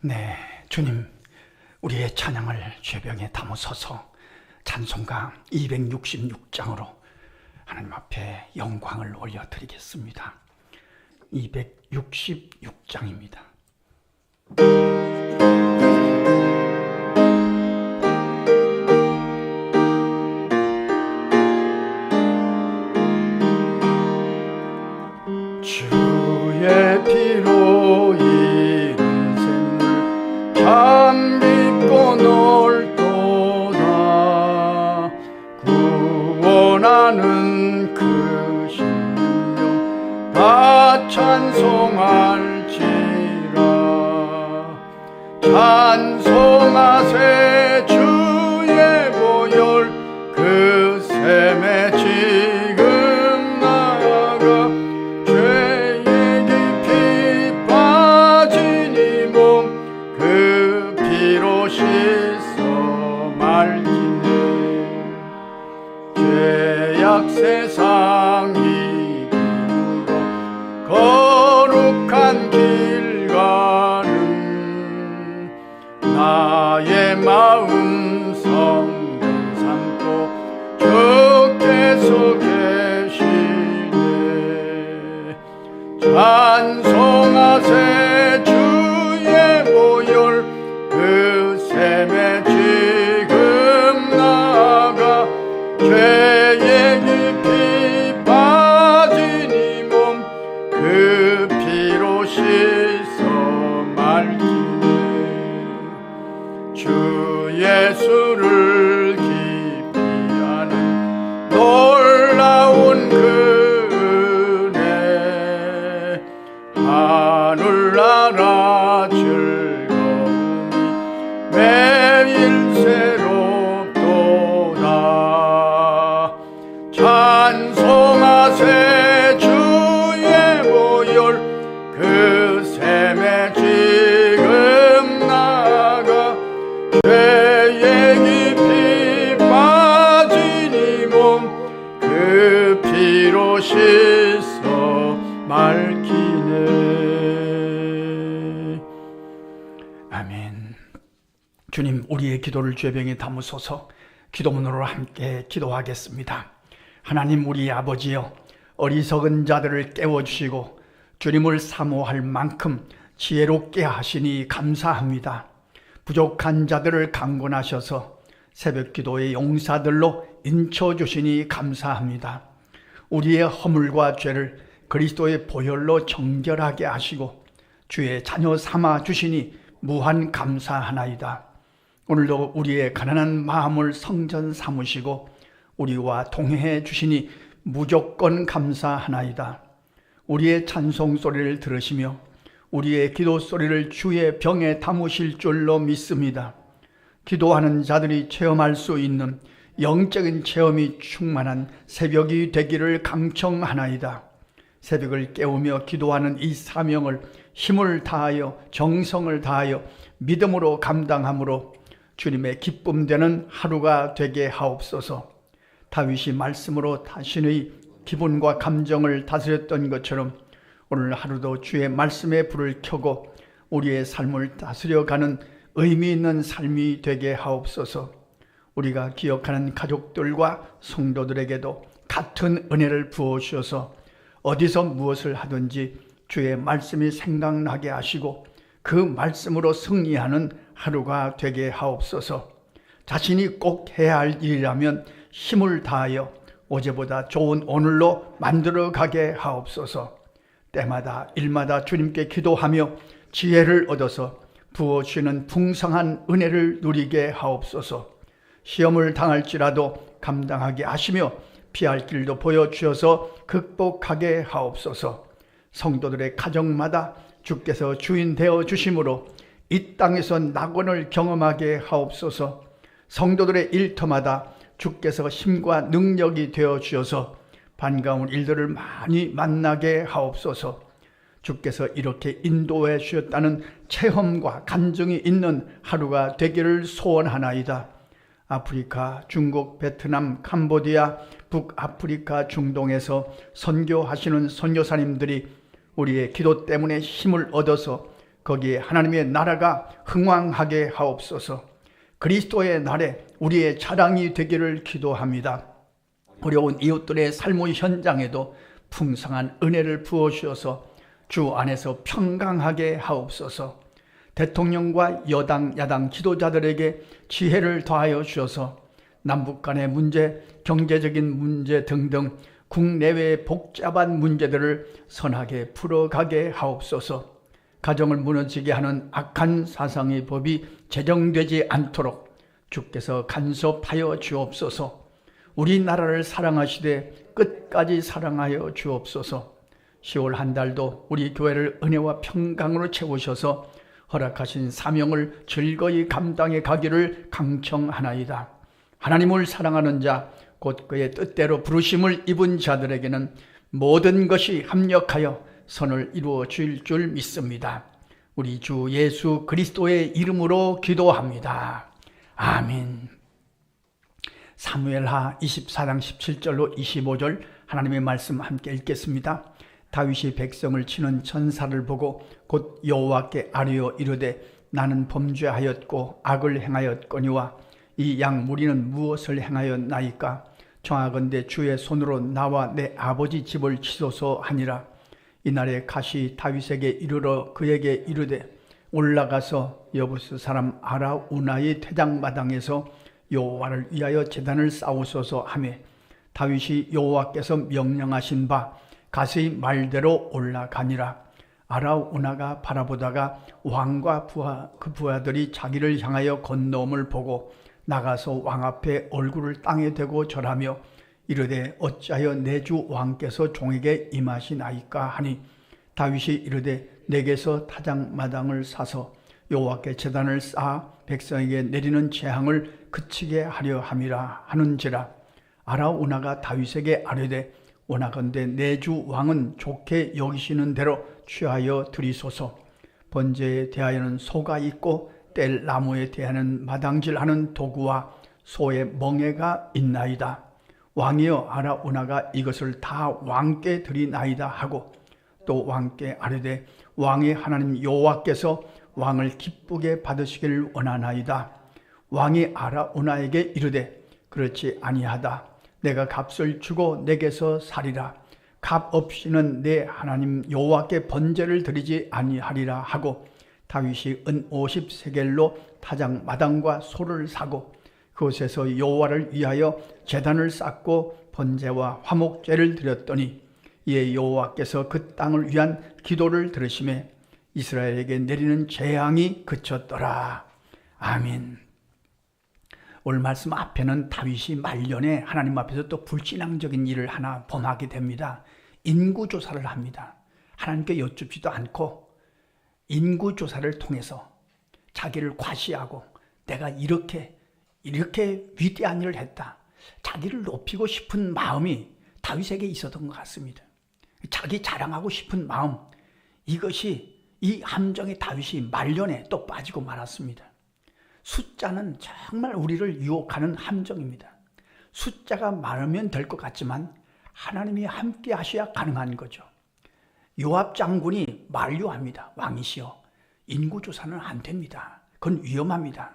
네, 주님, 우리의 찬양을 죄병에 담으소서. 찬송가 266장으로 하나님 앞에 영광을 올려드리겠습니다. 266장입니다. 주의 피로 이른 샘물 참 깊고 넓도다. 구원하는 그 신령 다 찬송할지라. 찬송하세 주의 보혈 그 샘에 지금 나가. 죄의 깊이 빠진 이 몸 그 피로 씻어 말기네. 죄악 세상 이기로 거룩한 길 가는 나의 마음 성전 삼고 주께서 계시네. 찬송하세 주의 보혈 그 샘에 지금 나가. 죄의 깊이 빠진 이 몸 그 피로 씻어 말기네. 주 예수를 깊이 아는 놀라운 그 은혜 하늘나라 즐거움이 매일 새롭도다. 찬송하세 주의 보혈 그 샘에 지금 나가. 죄의 깊이 빠진 이 몸 그 피로 씻어 말기네. 아멘. 주님, 우리의 기도를 죄병에 담으소서. 기도문으로 함께 기도하겠습니다. 하나님, 우리 아버지여, 어리석은 자들을 깨워주시고 주님을 사모할 만큼 지혜롭게 하시니 감사합니다. 부족한 자들을 강권하셔서 새벽 기도의 용사들로 인쳐주시니 감사합니다. 우리의 허물과 죄를 그리스도의 보혈로 정결하게 하시고 주의 자녀 삼아 주시니 무한 감사하나이다. 오늘도 우리의 가난한 마음을 성전 삼으시고 우리와 동행해 주시니 무조건 감사하나이다. 우리의 찬송 소리를 들으시며 우리의 기도 소리를 주의 병에 담으실 줄로 믿습니다. 기도하는 자들이 체험할 수 있는 영적인 체험이 충만한 새벽이 되기를 강청하나이다. 새벽을 깨우며 기도하는 이 사명을 힘을 다하여 정성을 다하여 믿음으로 감당함으로 주님의 기쁨 되는 하루가 되게 하옵소서. 다윗이 말씀으로 자신의 기분과 감정을 다스렸던 것처럼 오늘 하루도 주의 말씀에 불을 켜고 우리의 삶을 다스려가는 의미 있는 삶이 되게 하옵소서. 우리가 기억하는 가족들과 성도들에게도 같은 은혜를 부어주셔서 어디서 무엇을 하든지 주의 말씀이 생각나게 하시고 그 말씀으로 승리하는 하루가 되게 하옵소서. 자신이 꼭 해야 할 일이라면 힘을 다하여 어제보다 좋은 오늘로 만들어가게 하옵소서. 때마다 일마다 주님께 기도하며 지혜를 얻어서 부어주시는 풍성한 은혜를 누리게 하옵소서. 시험을 당할지라도 감당하게 하시며 피할 길도 보여주셔서 극복하게 하옵소서. 성도들의 가정마다 주께서 주인 되어 주심으로 이 땅에서 낙원을 경험하게 하옵소서. 성도들의 일터마다 주께서 힘과 능력이 되어 주셔서 반가운 일들을 많이 만나게 하옵소서. 주께서 이렇게 인도해 주셨다는 체험과 간증이 있는 하루가 되기를 소원하나이다. 아프리카, 중국, 베트남, 캄보디아, 북아프리카, 중동에서 선교하시는 선교사님들이 우리의 기도 때문에 힘을 얻어서 거기에 하나님의 나라가 흥왕하게 하옵소서. 그리스도의 날에 우리의 자랑이 되기를 기도합니다. 어려운 이웃들의 삶의 현장에도 풍성한 은혜를 부어주셔서 주 안에서 평강하게 하옵소서. 대통령과 여당, 야당 지도자들에게 지혜를 더하여 주셔서 남북 간의 문제, 경제적인 문제 등등 국내외의 복잡한 문제들을 선하게 풀어가게 하옵소서. 가정을 무너지게 하는 악한 사상의 법이 제정되지 않도록 주께서 간섭하여 주옵소서. 우리나라를 사랑하시되 끝까지 사랑하여 주옵소서. 10월 한 달도 우리 교회를 은혜와 평강으로 채우셔서 허락하신 사명을 즐거이 감당해 가기를 강청하나이다. 하나님을 사랑하는 자, 곧 그의 뜻대로 부르심을 입은 자들에게는 모든 것이 합력하여 선을 이루어 줄 줄 믿습니다. 우리 주 예수 그리스도의 이름으로 기도합니다. 아멘. 사무엘하 24장 17절로 25절 하나님의 말씀 함께 읽겠습니다. 다윗이 백성을 치는 천사를 보고 곧 여호와께 아뢰어 이르되 나는 범죄하였고 악을 행하였거니와 이 양 무리는 무엇을 행하였나이까? 청하건대 주의 손으로 나와 내 아버지 집을 치소서 하니라. 이날에 갓이 다윗에게 이르러 그에게 이르되 올라가서 여부스 사람 아라우나의 퇴장마당에서 여호와를 위하여 제단을 쌓으소서 하매 다윗이 여호와께서 명령하신 바 갓의 말대로 올라가니라. 아라우나가 바라보다가 왕과 그 부하들이 자기를 향하여 건너옴을 보고 나가서 왕 앞에 얼굴을 땅에 대고 절하며 이르되 어찌하여 내 주 왕께서 종에게 임하시나이까 하니 다윗이 이르되 내게서 타작마당을 사서 여호와께 제단을 쌓아 백성에게 내리는 재앙을 그치게 하려 함이라 하는지라. 아라우나가 다윗에게 아뢰되 원하건대 내 주 왕은 좋게 여기시는 대로 취하여 드리소서. 번제에 대하여는 소가 있고 뗄 나무에 대하여는 마당질하는 도구와 소의 멍에가 있나이다. 왕이여 아라우나가 이것을 다 왕께 드리나이다 하고 또 왕께 아뢰되 왕의 하나님 여호와께서 왕을 기쁘게 받으시기를 원하나이다. 왕이 아라우나에게 이르되 그렇지 아니하다. 내가 값을 주고 내게서 살이라. 값 없이는 내 하나님 여호와께 번제를 드리지 아니하리라 하고 다윗이 은 50세겔로 타작마당과 소를 사고 그곳에서 여호와를 위하여 제단을 쌓고 번제와 화목제를 드렸더니 이에 여호와께서 그 땅을 위한 기도를 들으시매 이스라엘에게 내리는 재앙이 그쳤더라. 아멘. 오늘 말씀 앞에는 다윗이 말년에 하나님 앞에서 또 불신앙적인 일을 하나 범하게 됩니다. 인구조사를 합니다. 하나님께 여쭙지도 않고 인구조사를 통해서 자기를 과시하고 내가 이렇게 위대한 일을 했다. 자기를 높이고 싶은 마음이 다윗에게 있었던 것 같습니다. 자기 자랑하고 싶은 마음, 이것이 이 함정에 다윗이 말년에 또 빠지고 말았습니다. 숫자는 정말 우리를 유혹하는 함정입니다. 숫자가 많으면 될 것 같지만 하나님이 함께 하셔야 가능한 거죠. 요압 장군이 만류합니다. 왕이시여, 인구조사는 안 됩니다. 그건 위험합니다.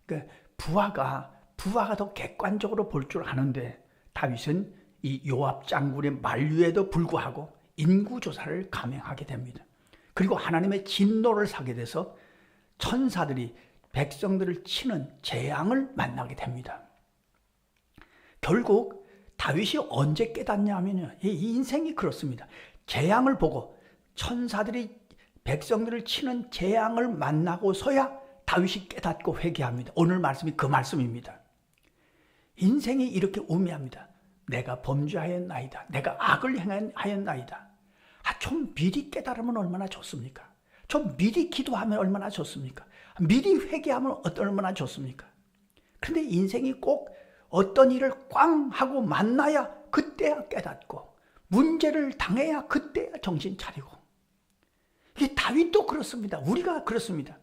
그러니까 부하가 더 객관적으로 볼 줄 아는데 다윗은 이 요압 장군의 만류에도 불구하고 인구조사를 감행하게 됩니다. 그리고 하나님의 진노를 사게 돼서 천사들이 백성들을 치는 재앙을 만나게 됩니다. 결국 다윗이 언제 깨닫냐면요, 이 인생이 그렇습니다. 재앙을 보고 천사들이 백성들을 치는 재앙을 만나고서야 다윗이 깨닫고 회개합니다. 오늘 말씀이 그 말씀입니다. 인생이 이렇게 우매합니다. 내가 범죄하였나이다. 내가 악을 행하였나이다. 좀 미리 깨달으면 얼마나 좋습니까? 좀 미리 기도하면 얼마나 좋습니까? 미리 회개하면 얼마나 좋습니까? 그런데 인생이 꼭 어떤 일을 꽝 하고 만나야 그때야 깨닫고 문제를 당해야 그때야 정신 차리고, 이게 다윗도 그렇습니다. 우리가 그렇습니다.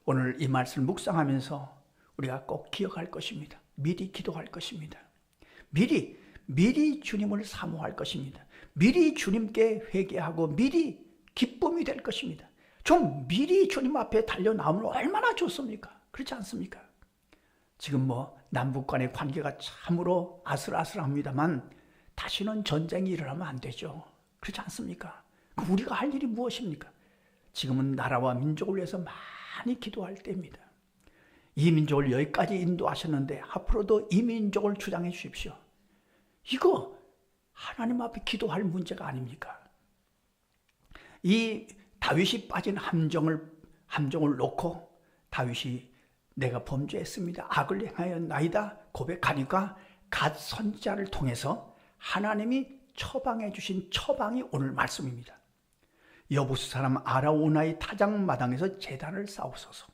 오늘 이 말씀을 묵상하면서 우리가 꼭 기억할 것입니다. 미리 기도할 것입니다. 미리 주님을 사모할 것입니다. 미리 주님께 회개하고 미리 기쁨이 될 것입니다. 좀 미리 주님 앞에 달려 나오면 얼마나 좋습니까? 그렇지 않습니까? 지금 남북 간의 관계가 참으로 아슬아슬합니다만 다시는 전쟁이 일어나면 안 되죠. 그렇지 않습니까? 우리가 할 일이 무엇입니까? 지금은 나라와 민족을 위해서 많이 기도할 때입니다. 이 민족을 여기까지 인도하셨는데 앞으로도 이 민족을 주장해 주십시오. 이거 하나님 앞에 기도할 문제가 아닙니까? 이 다윗이 빠진 함정을 놓고 다윗이 내가 범죄했습니다. 악을 행하였나이다 고백하니까 갓 선지자를 통해서 하나님이 처방해 주신 처방이 오늘 말씀입니다. 여부스 사람 아라우나의 타작마당에서 제단을 쌓으소서.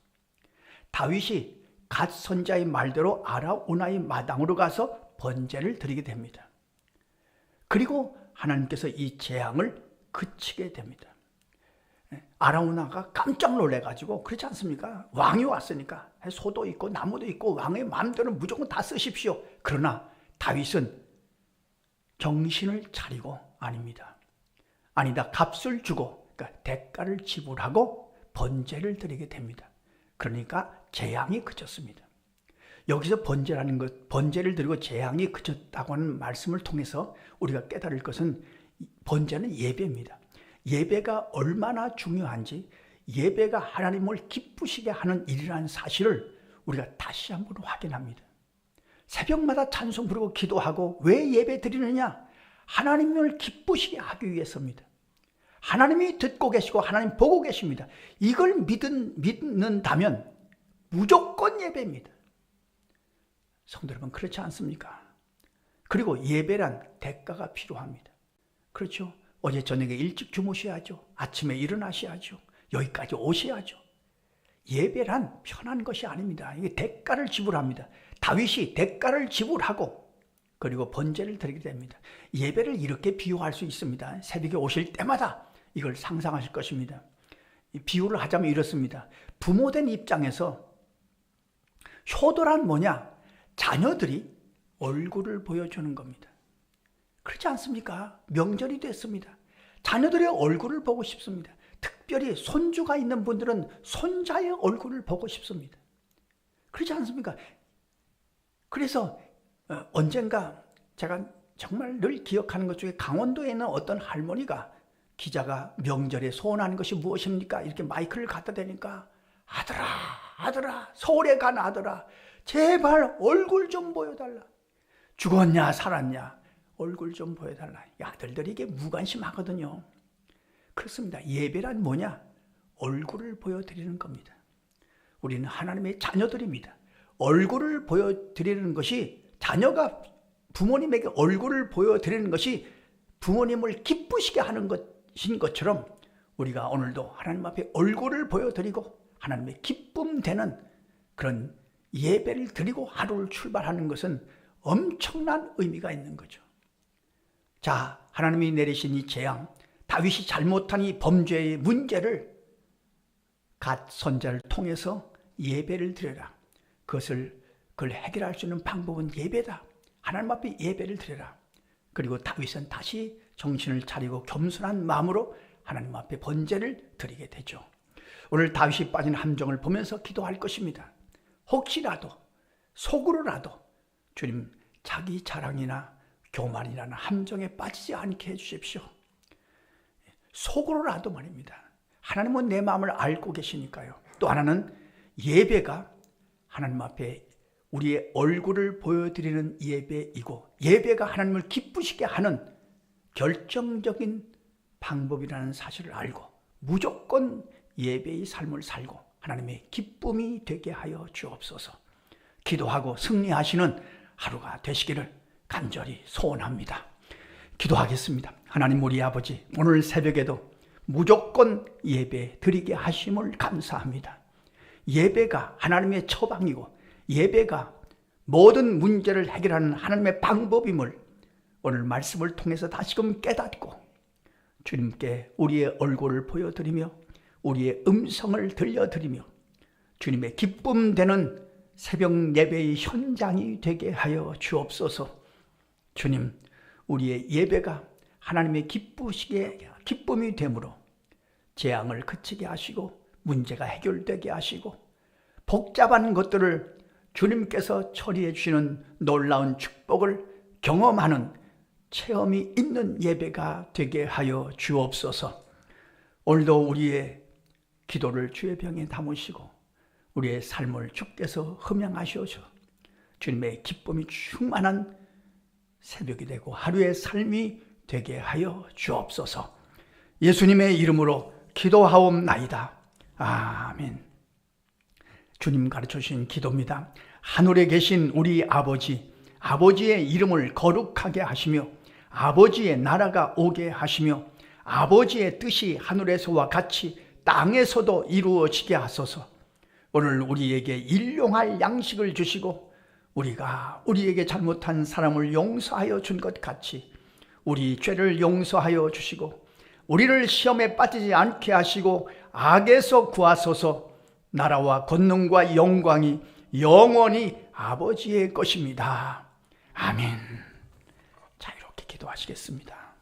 다윗이 갓 선지자의 말대로 아라우나의 마당으로 가서 번제를 드리게 됩니다. 그리고 하나님께서 이 재앙을 그치게 됩니다. 아라우나가 깜짝 놀래가지고, 그렇지 않습니까? 왕이 왔으니까 소도 있고 나무도 있고 왕의 마음대로 무조건 다 쓰십시오. 그러나 다윗은 정신을 차리고 아닙니다. 아니다, 값을 주고, 그러니까 대가를 지불하고 번제를 드리게 됩니다. 그러니까 재앙이 그쳤습니다. 여기서 번제를 드리고 재앙이 그쳤다고 하는 말씀을 통해서 우리가 깨달을 것은 번제는 예배입니다. 예배가 얼마나 중요한지, 예배가 하나님을 기쁘시게 하는 일이라는 사실을 우리가 다시 한번 확인합니다. 새벽마다 찬송 부르고 기도하고 왜 예배 드리느냐? 하나님을 기쁘시게 하기 위해서입니다. 하나님이 듣고 계시고 하나님 보고 계십니다. 이걸 믿는다면 무조건 예배입니다. 성도 여러분, 그렇지 않습니까? 그리고 예배란 대가가 필요합니다. 그렇죠? 어제 저녁에 일찍 주무셔야죠. 아침에 일어나셔야죠. 여기까지 오셔야죠. 예배란 편한 것이 아닙니다. 이게 대가를 지불합니다. 다윗이 대가를 지불하고 그리고 번제를 드리게 됩니다. 예배를 이렇게 비유할 수 있습니다. 새벽에 오실 때마다 이걸 상상하실 것입니다. 비유를 하자면 이렇습니다. 부모된 입장에서 효도란 뭐냐? 자녀들이 얼굴을 보여주는 겁니다. 그렇지 않습니까? 명절이 됐습니다. 자녀들의 얼굴을 보고 싶습니다. 특별히 손주가 있는 분들은 손자의 얼굴을 보고 싶습니다. 그렇지 않습니까? 그래서 언젠가 제가 정말 늘 기억하는 것 중에 강원도에 있는 어떤 할머니가 기자가 명절에 소원하는 것이 무엇입니까? 이렇게 마이크를 갖다 대니까 아들아 서울에 간 아들아 제발 얼굴 좀 보여달라. 죽었냐 살았냐 얼굴 좀 보여달라. 아들들이 이게 무관심하거든요. 그렇습니다. 예배란 뭐냐? 얼굴을 보여드리는 겁니다. 우리는 하나님의 자녀들입니다. 얼굴을 보여드리는 것이, 자녀가 부모님에게 얼굴을 보여드리는 것이 부모님을 기쁘시게 하는 것인 것처럼 우리가 오늘도 하나님 앞에 얼굴을 보여드리고 하나님의 기쁨 되는 그런 예배를 드리고 하루를 출발하는 것은 엄청난 의미가 있는 거죠. 자, 하나님이 내리신 이 재앙, 다윗이 잘못한 이 범죄의 문제를 갓 선지자를 통해서 예배를 드려라. 그걸 해결할 수 있는 방법은 예배다. 하나님 앞에 예배를 드려라. 그리고 다윗은 다시 정신을 차리고 겸손한 마음으로 하나님 앞에 번제를 드리게 되죠. 오늘 다윗이 빠진 함정을 보면서 기도할 것입니다. 혹시라도 속으로라도 주님, 자기 자랑이나 교만이라는 함정에 빠지지 않게 해주십시오. 속으로라도 말입니다. 하나님은 내 마음을 알고 계시니까요. 또 하나는 예배가 하나님 앞에 우리의 얼굴을 보여드리는 예배이고, 예배가 하나님을 기쁘시게 하는 결정적인 방법이라는 사실을 알고 무조건 예배의 삶을 살고 하나님의 기쁨이 되게 하여 주옵소서. 기도하고 승리하시는 하루가 되시기를 간절히 소원합니다. 기도하겠습니다. 하나님 우리 아버지, 오늘 새벽에도 무조건 예배 드리게 하심을 감사합니다. 예배가 하나님의 처방이고 예배가 모든 문제를 해결하는 하나님의 방법임을 오늘 말씀을 통해서 다시금 깨닫고 주님께 우리의 얼굴을 보여드리며 우리의 음성을 들려드리며 주님의 기쁨 되는 새벽 예배의 현장이 되게 하여 주옵소서. 주님, 우리의 예배가 하나님의 기쁨이 되므로 재앙을 그치게 하시고 문제가 해결되게 하시고 복잡한 것들을 주님께서 처리해 주시는 놀라운 축복을 경험하는 체험이 있는 예배가 되게 하여 주옵소서. 오늘도 우리의 기도를 주의 병에 담으시고 우리의 삶을 주께서 흠양하시오소. 주님의 기쁨이 충만한 새벽이 되고 하루의 삶이 되게 하여 주옵소서. 예수님의 이름으로 기도하옵나이다. 아멘. 주님 가르쳐 주신 기도입니다. 하늘에 계신 우리 아버지, 아버지의 이름을 거룩하게 하시며 아버지의 나라가 오게 하시며 아버지의 뜻이 하늘에서와 같이 땅에서도 이루어지게 하소서. 오늘 우리에게 일용할 양식을 주시고 우리가 우리에게 잘못한 사람을 용서하여 준 것 같이 우리 죄를 용서하여 주시고 우리를 시험에 빠지지 않게 하시고 악에서 구하소서. 나라와 권능과 영광이 영원히 아버지의 것입니다. 아멘. 자, 이렇게 기도하시겠습니다.